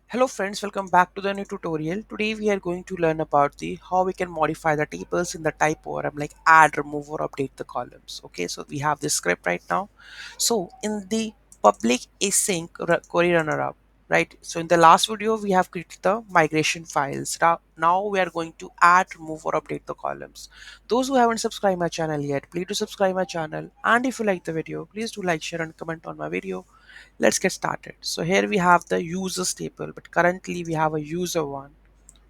Hello friends, welcome back to the new tutorial. Today we are going to learn about the how we can modify the tables in the TypeORM, like add, remove or update the columns. Okay, so we have this script right now. So in the public async query runner up, right? So in the last video we have created the migration files. Now we are going to add, remove or update the columns. Those who haven't subscribed my channel yet, please do subscribe my channel. And if you like the video, please do like, share and comment on my video. Let's get started. So here we have the users table, but currently we have a user one.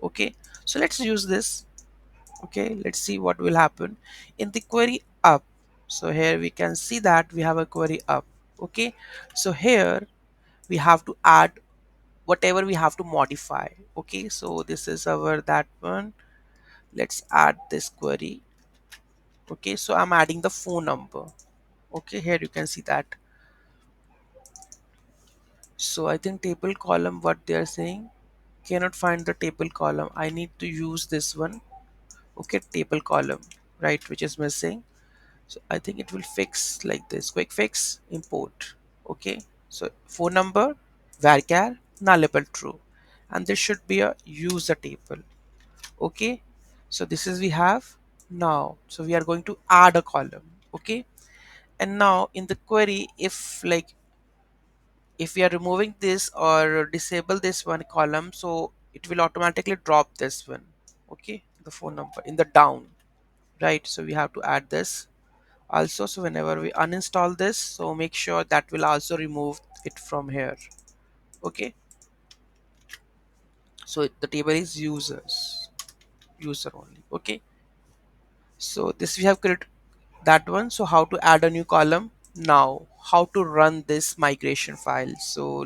Okay, so let's use this. Okay, let's see what will happen in the query up. So here we can see that we have a query up. Okay, so here we have to add whatever we have to modify. Okay, so this is our that one. Let's add this query. Okay, so I'm adding the phone number. Okay, here you can see that. So I think table column, what they are saying, cannot find the table column. I need to use this one. Okay, table column, right, which is missing. So I think it will fix like this. Quick fix, import. Okay, so phone number, varchar, nullable true, and this should be a user table. Okay, so this is we have now. So we are going to add a column. Okay, and now in the query, if we are removing this or disable this one column, so it will automatically drop this one. Okay, the phone number in the down, right? So we have to add this also. So whenever we uninstall this, so make sure that will also remove it from here. Okay, so the table is user only. Okay, so this we have created that one. So how to add a new column? Now how to run this migration file? So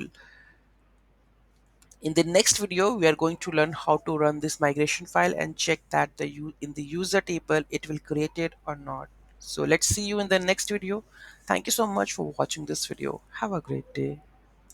in the next video, we are going to learn how to run this migration file and check that in the user table it will create it or not. So let's see you in the next video. Thank you so much for watching this video. Have a great day.